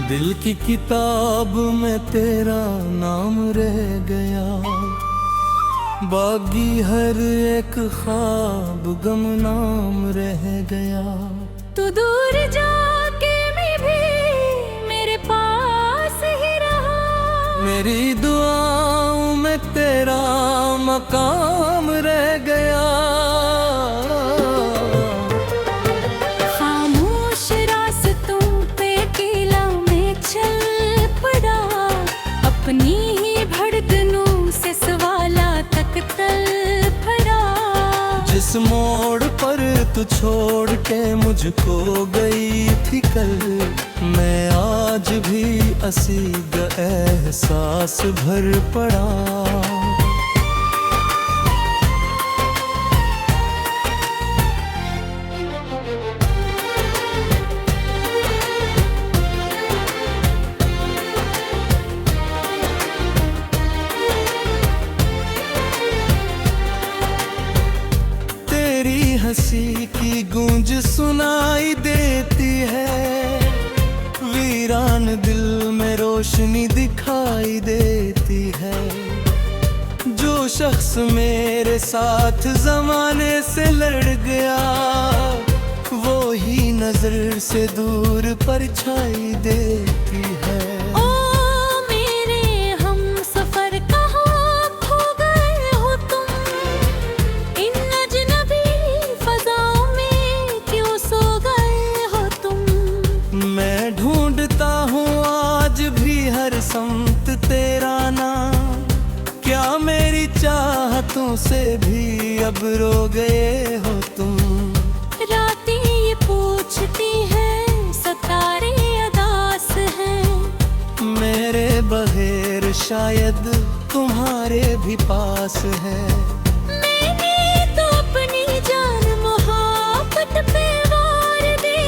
दिल की किताब में तेरा नाम रह गया, बागी हर एक ख्वाब गुमनाम रह गया। तू दूर जाके मैं भी मेरे पास ही रहा, मेरी दुआओं में तेरा मकाम रह गया। खामोश रास्तों पे किला में चल पड़ा, अपनी ही धड़कनों से सवाला तक तल पड़ा। जिस मोड़ पर तू छोड़ के मुझको गई थी कल, मैं आज भी असीग एहसास भर पड़ा। हंसी की गूंज सुनाई देती है, वीरान दिल में रोशनी दिखाई देती है। जो शख्स मेरे साथ जमाने से लड़ गया, वो ही नजर से दूर परछाई देती है। संत तेरा नाम, क्या मेरी चाहतों से भी अब रो गए हो तुम? रातें ये पूछती है, सितारे अदास हैं, मेरे बगैर शायद तुम्हारे भी पास है। मैंने तो अपनी जान मोहब्बत पे वार दी,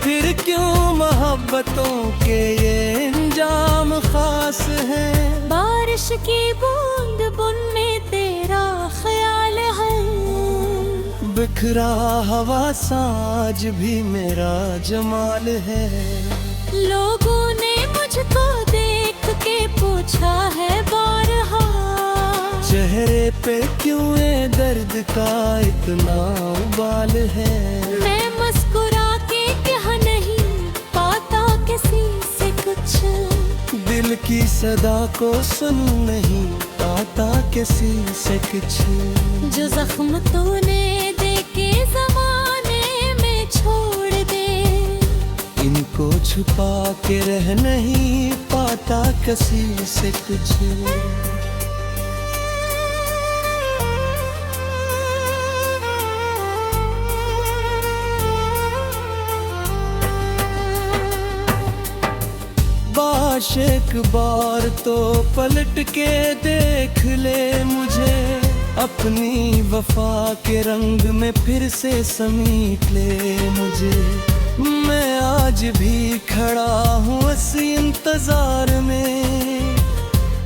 फिर क्यों मोहब्बतों के ये अंजाम खास है। बारिश की बूंद बुन में तेरा ख्याल है, बिखरा हवा साज भी मेरा जमाल है। लोगों ने मुझको देख के पूछा है बारहा, चेहरे पे क्यों ये दर्द का इतना उबाल है। मैं मुस्कुरा के कहा नहीं पाता किसी से कुछ, दिल की सदा को सुन नहीं पाता किसी से कुछ। जो जख्म तूने देके ज़माने में छोड़ दे, इनको छुपा के रह नहीं पाता किसी से कुछ। एक बार तो पलट के देख ले मुझे, अपनी वफा के रंग में फिर से समीट ले मुझे। मैं आज भी खड़ा हूँ इसी इंतजार में,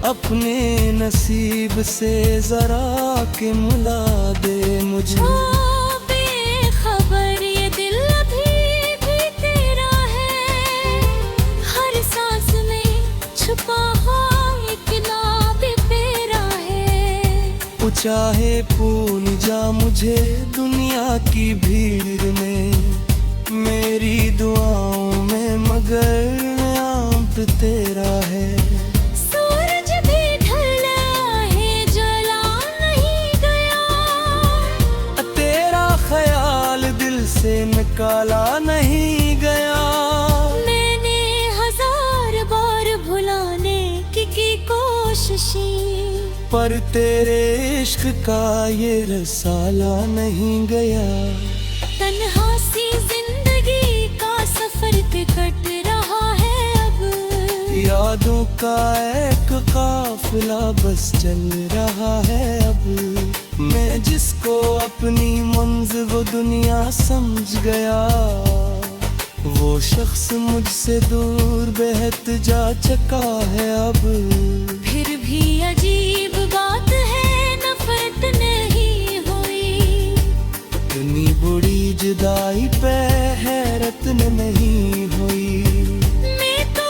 अपने नसीब से जरा के मिला दे मुझे। चाहे भूल जा मुझे दुनिया की भीड़ में, मेरी दुआओं में मगर आंब तेरा है। सूरज भी ढला है, जला नहीं गया, तेरा ख्याल दिल से निकाला नहीं गया। मैंने हजार बार भुलाने की कोशिशें, पर तेरे इश्क का ये रसाला नहीं गया। तन्हा सी जिंदगी का सफर कट रहा है अब, यादों का एक काफिला बस चल रहा है अब। मैं जिसको अपनी मंज़िल वो दुनिया समझ गया, वो शख्स मुझसे दूर बहत जा चुका है अब। फिर भी अजीब बात है, नफरत नहीं हुई, इतनी बुरी जुदाई पे हैरत नहीं हुई। मैं तो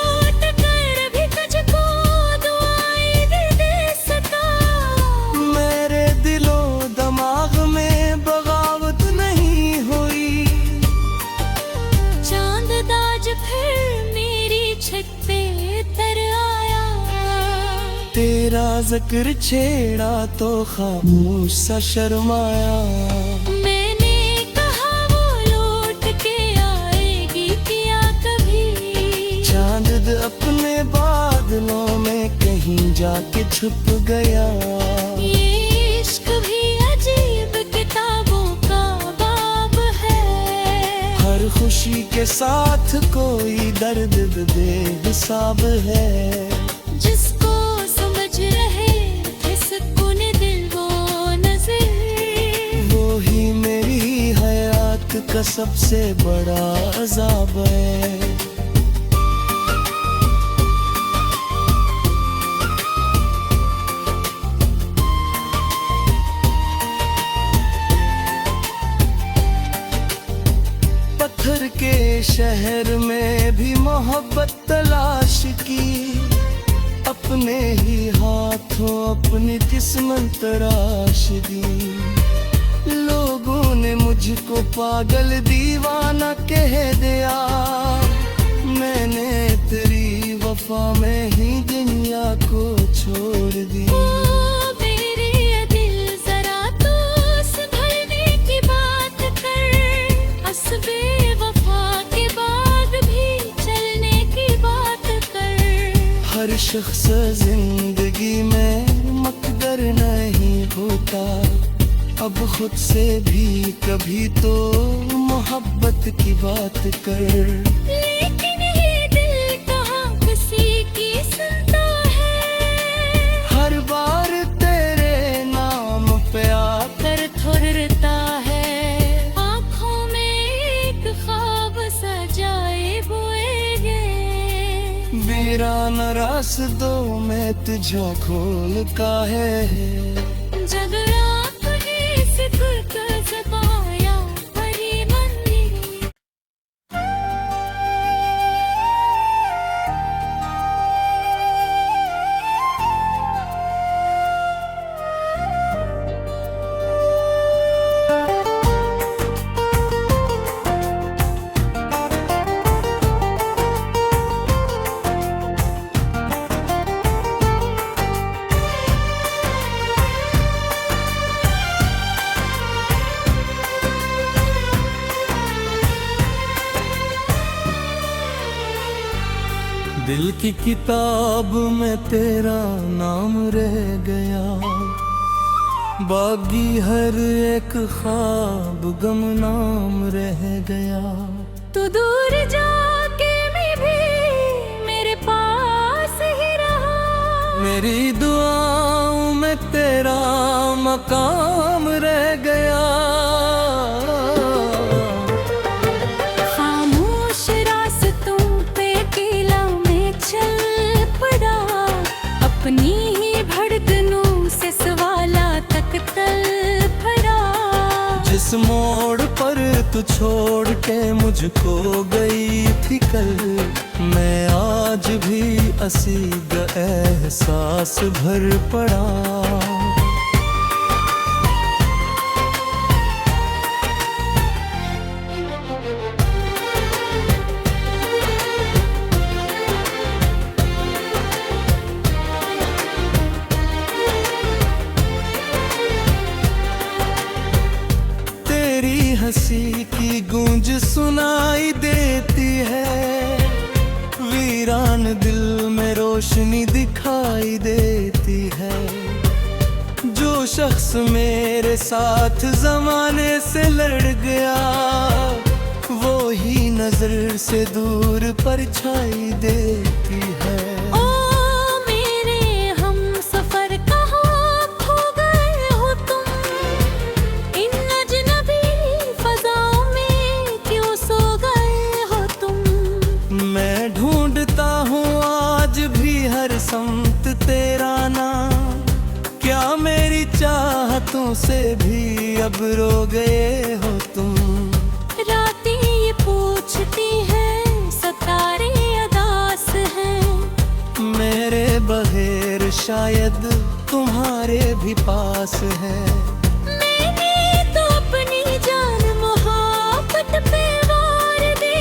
मेरा जिक्र छेड़ा तो खामोश सा शर्माया। मैंने कहा वो लौट के आएगी क्या कभी। चांद अपने बादलों में कहीं जाके छुप गया। ये इश्क भी अजीब किताबों का बाब है। हर खुशी के साथ कोई दर्द बेहिसाब है। जिसको समझ रहे थे सुकून दिल वो नज़र, वो ही मेरी हयात का सबसे बड़ा अज़ाब है। पत्थर के शहर में भी मोहब्बत तलाश की। अपने ही हाथों अपनी किस्मत तराश दी। लोगों ने मुझको पागल दीवाना कह दिया। मैंने तेरी वफा में ही दुनिया को छोड़ दी। ओ मेरे दिल जरा तो संभलने की बात कर। असबे वफा के बाद भी चलने की बात कर। हर शख्स जिंदगी में मकदर नहीं होता। अब खुद से भी कभी तो मोहब्बत की बात कर। लेकिन ये दिल कहाँ किसी की सुनता है। हर बार तेरे नाम पे आकर थोरता है। आँखों में एक ख्वाब सजाए हुए वीरान रास्तों में तुझा खोल का है। जब रात ही से खुल कर ज़बाया परी मंदिर। दिल की किताब में तेरा नाम रह गया। बागी हर एक ख्वाब गुमनाम रह गया। तू दूर जाके मैं भी मेरे पास ही रहा। मेरी दुआओं में तेरा मकाम रह गया। खामोश रास्तों पे अकेला मैं चल पड़ा। अपनी ही धड़कनों से सवाला तक तल भरा। जिस मोड़ पर तू छोड़ के मुझको गई थी कल, मैं आज भी असीद एहसास भर पड़ा। हंसी की गूंज सुनाई देती है। वीरान दिल में रोशनी दिखाई देती है। जो शख्स मेरे साथ जमाने से लड़ गया, वो ही नजर से दूर परछाई देती है। समत तेरा नाम, क्या मेरी चाहतों से भी अब रो गए हो तुम। रातें ये पूछती है, सितारे अदास हैं। मेरे बगैर शायद तुम्हारे भी पास है। मैंने तो अपनी जान मोहब्बत पे वार दी।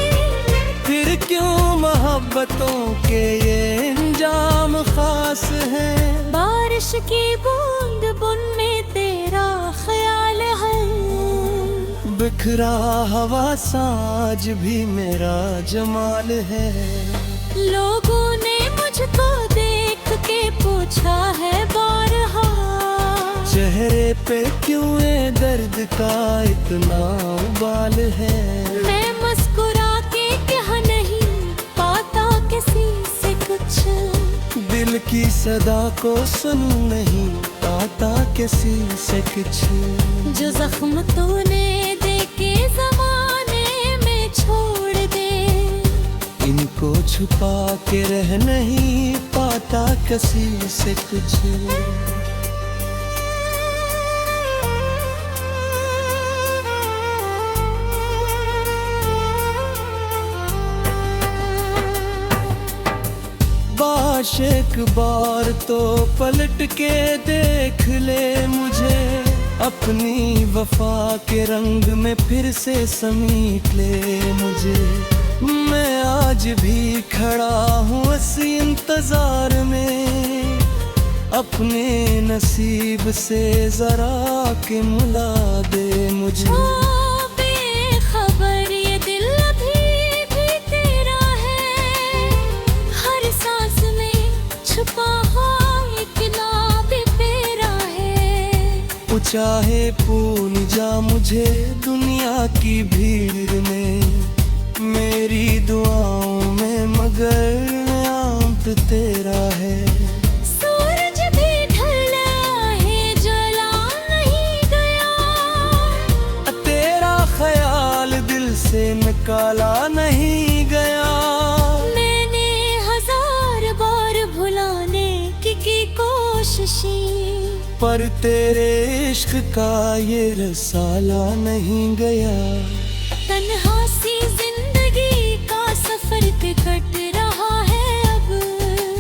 फिर क्यों मोहब्बतों के ये अंजाम खास है। की बूंद बुन में तेरा ख्याल है। बिखरा हवा साज भी मेरा जमाल है। लोगों ने मुझको देख के पूछा है बारहा, चेहरे पे क्यों ये दर्द का इतना उबाल है। मैं मुस्कुरा के कहा नहीं पाता किसी से कुछ, दिल की सदा को सुन नहीं पाता किसी से कुछ। जो जख्म तूने देके जमाने में छोड़ दे, इनको छुपा के रह नहीं पाता किसी से कुछ। काश एक बार तो पलट के देख ले मुझे, अपनी वफा के रंग में फिर से समीट ले मुझे। मैं आज भी खड़ा हूँ इसी इंतजार में, अपने नसीब से जरा के मिला दे मुझे। बेखबर ये दिल अभी भी तेरा है, हर सांस में छुपा एक नाम तेरा है। चाहे भूल जा मुझे दुनिया की भीड़ में, मेरी दुआओं में मगर नाम तेरा है। सूरज भी ढला है जला नहीं गया, तेरा ख्याल दिल से निकाला नहीं गया। मैंने हजार बार भुलाने की कोशिशें, पर तेरे इश्क का ये रसाला नहीं गया। तन्हा सी जिंदगी का सफर कट रहा है अब,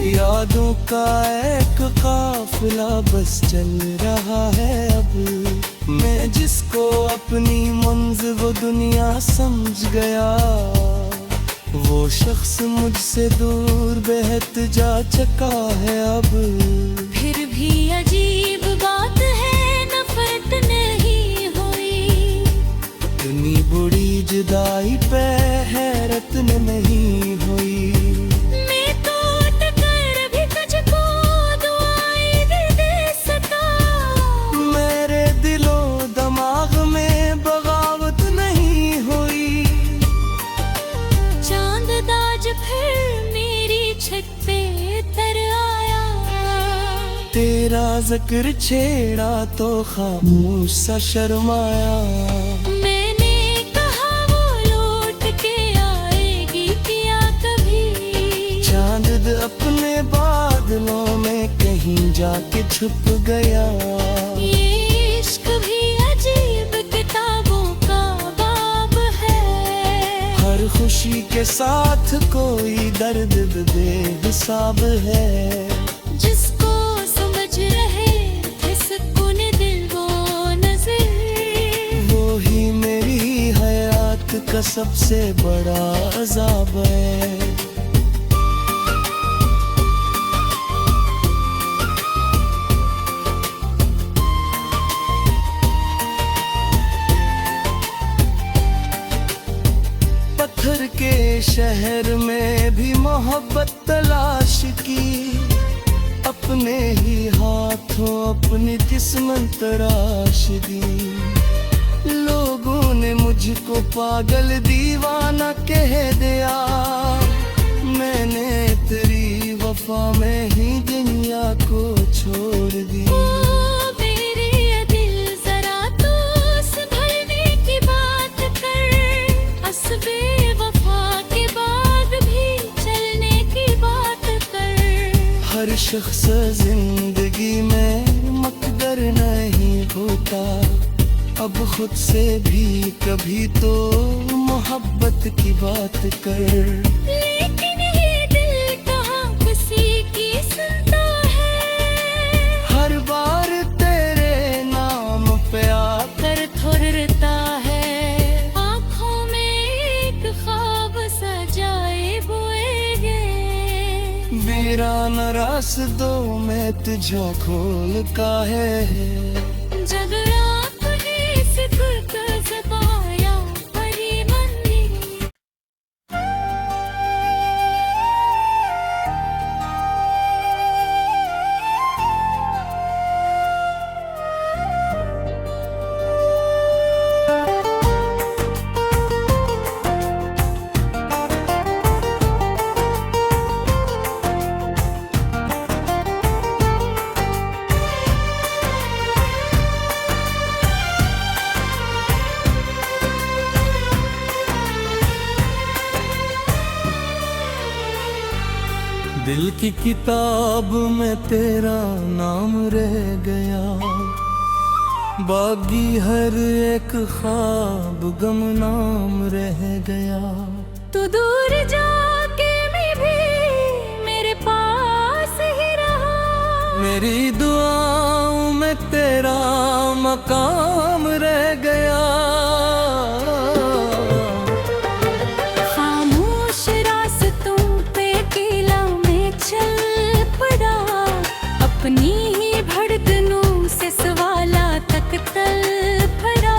यादों का एक काफिला बस चल रहा है अब। मैं जिसको अपनी मंज़िल वो दुनिया समझ गया, वो शख्स मुझसे दूर बेहद जा चुका है अब। फिर भी अजीब बात है नफरत नहीं हुई, इतनी बुरी जुदाई पे हैरत नहीं हुई। मैं तो टकर भी तुझको दुआएं दे सका, मेरे दिलो दिमाग में बगावत नहीं हुई। चांद दाज फिर मेरी छत पे तर आया, तेरा जिक्र छेड़ा तो खामोश सा शर्माया। मैंने कहा वो लौट के आएगी क्या कभी, चांद अपने बादलों में कहीं जाके छुप गया। ये इश्क भी अजीब किताबों का बाब है, हर खुशी के साथ कोई दर्द बेहिसाब है। जिसको समझ रहे थे सुकून दिल वो नजर, वो ही मेरी हयात का सबसे बड़ा अज़ाब है। पत्थर के शहर में भी मोहब्बत तलाश की, अपने ही हाथों अपनी किस्मत तराश दी। लोगों ने मुझको पागल दीवाना कह दिया, मैंने तेरी वफा में ही दुनिया को छोड़ दी। ओ मेरे दिल जरा तो संभलने की बात कर, असबे वफा के बाद भी चलने की बात कर। हर शख्स जिंदगी में मकदर नहीं होता, अब खुद से भी कभी तो मोहब्बत की बात कर। लेकिन ये दिल कहाँ किसी की सुनता है, हर बार तेरे नाम पे कर थोरता है। आँखों में एक ख्वाब सजाए बोएगे, वीरान रास्तों में तुझो खोल का है। जब रात ही सिकुड़ता ज़बाया परी मंदिर। दिल की किताब में तेरा नाम रह गया, बागी हर एक ख्वाब गुमनाम रह गया। तू दूर जाके मैं भी मेरे पास ही रहा, मेरी दुआओं में तेरा मकाम रह गया। खामोश रास्तों पे किला में चल पड़ा, अपनी ही धड़कनों से सवाला तक तल पड़ा।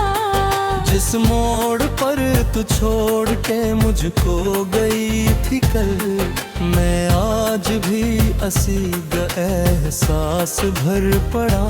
जिस मोड़ पर तू छोड़ के मुझको गई थी कल, मैं आज भी असीद एहसास भर पड़ा।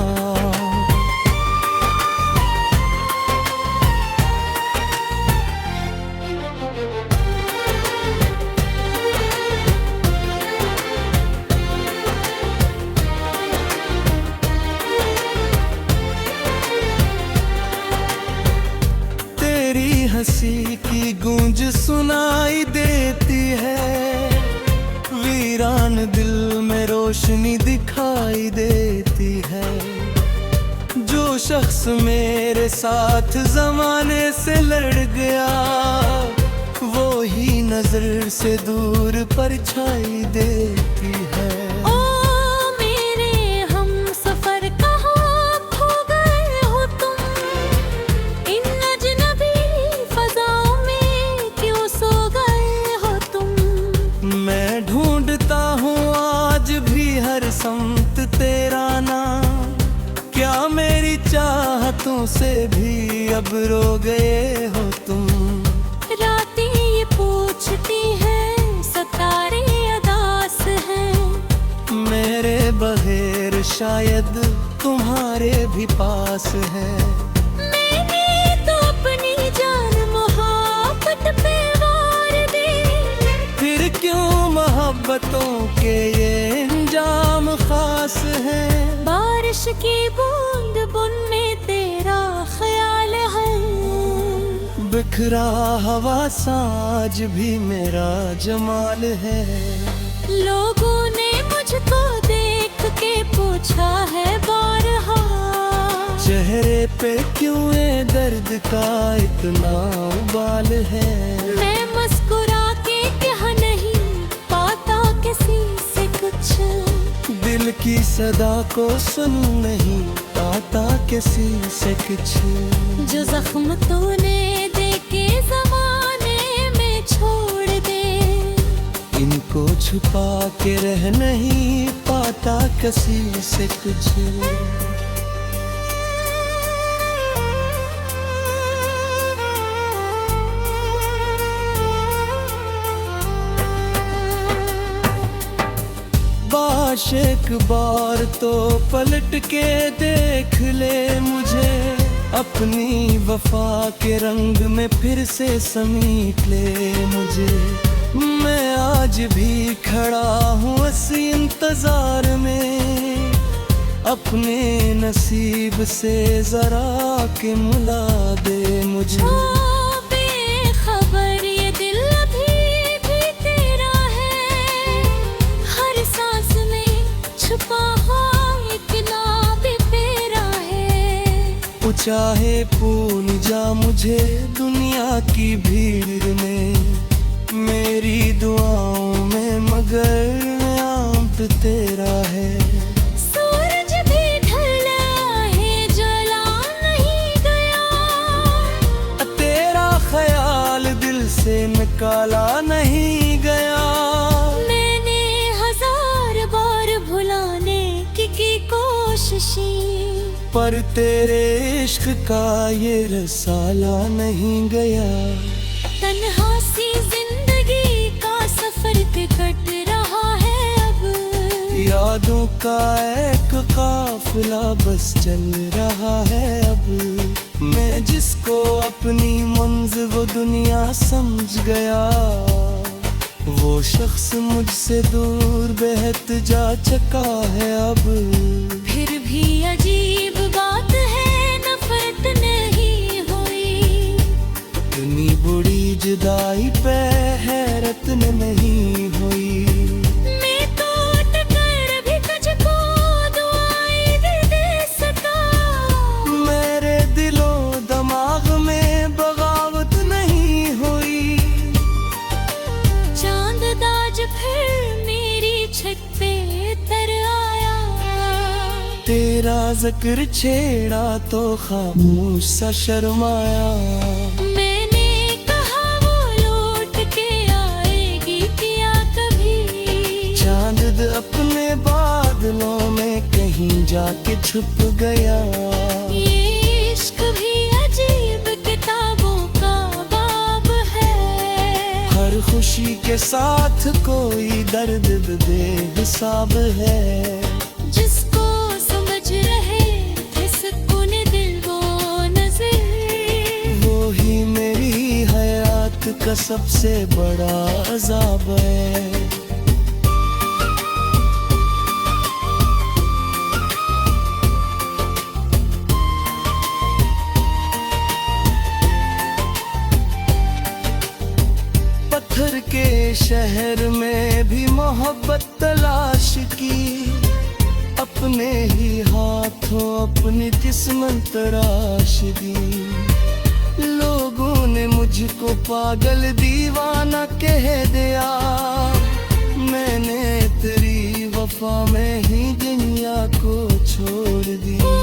हंसी की गूंज सुनाई देती है, वीरान दिल में रोशनी दिखाई देती है। जो शख्स मेरे साथ जमाने से लड़ गया, वो ही नजर से दूर परछाई देती है। संत तेरा नाम, क्या मेरी चाहतों से भी अब रो गए हो तुम। रातें ये पूछती है, सितारे अदास हैं, मेरे बगैर शायद तुम्हारे भी पास है। मैंने तो अपनी जान मोहब्बत पे वार दी, फिर क्यों मोहब्बतों के ये अंजाम खास है। बारिश की बूंद बुन में तेरा ख्याल है, बिखरा हवा साज भी मेरा जमाल है। लोगों ने मुझको देख के पूछा है बारहा, चेहरे पे क्यों ये दर्द का इतना उबाल है। मैं मुस्कुरा के कहा नहीं पाता किसी से कुछ, दिल की सदा को सुन नहीं पाता किसी से कुछ। जो जख्म तूने देके ज़माने में छोड़ दे, इनको छुपा के रह नहीं पाता किसी से कुछ। काश एक बार तो पलट के देख ले मुझे, अपनी वफा के रंग में फिर से समीट ले मुझे। मैं आज भी खड़ा हूँ इसी इंतजार में, अपने नसीब से जरा के मिला दे मुझे। बेखबर ये दिल अभी भी तेरा है, हर सांस में छुपा एक नाम तेरा है। वो चाहे भूल जा मुझे दुनिया की भीड़ में, मेरी दुआओं में मगर नाम तेरा है। सूरज भी ढला है जला नहीं गया, तेरा ख्याल दिल से निकाला नहीं गया। मैंने हजार पर तेरे इश्क का ये रसाला नहीं गया। तन्हा सी जिंदगी का सफर पे कट रहा है अब, यादों का एक काफिला बस चल रहा है अब। मैं जिसको अपनी मंज़िल वो दुनिया समझ गया, वो शख्स मुझसे दूर बेहद जा चुका है अब। फिर भी अजीब बात है नफरत नहीं हुई, इतनी बुरी जुदाई पे हैरत नहीं हुई। मैं तो टकर भी तुझको दुआएं दे सका, मेरे दिलो दिमाग में बगावत नहीं हुई। चांद दाज फिर मेरी छत पे तर आया, तेरा जिक्र छेड़ा तो खामोश सा शर्माया। मैंने कहा वो लौट के आएगी क्या कभी, चांद अपने बादलों में कहीं जाके छुप गया। ये इश्क भी अजीब किताबों का बाब है, हर खुशी के साथ कोई दर्द बेहिसाब है। जिसको समझ रहे थे सुकून दिल वो नजर, वो ही मेरी हयात का सबसे बड़ा अज़ाब है। पत्थर के शहर में भी मोहब्बत तलाश की, अपने ही हाथों अपनी किस्मत तराश दी। लोगों ने मुझको पागल दीवाना कह दिया, मैंने तेरी वफा में ही दुनिया को छोड़ दी। ओ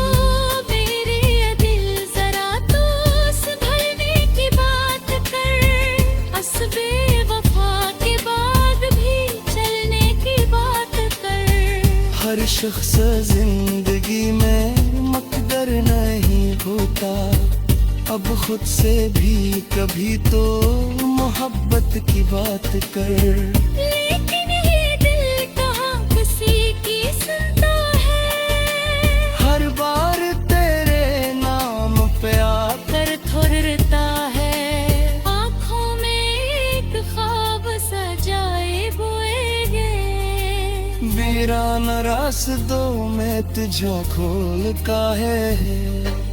मेरे दिल जरा तो संभलने की बात कर, अस बेवफा के बाद भी चलने की बात कर। हर शख्स जिंदगी में मकदर नहीं होता, अब खुद से भी कभी तो मोहब्बत की बात कर। लेकिन ये दिल कहाँ किसी की सुनता है, हर बार तेरे नाम पे आकर थोरता है। आँखों में एक ख्वाब सजाए बोएगे, वीरान रास्तों में तुझो खोल का है।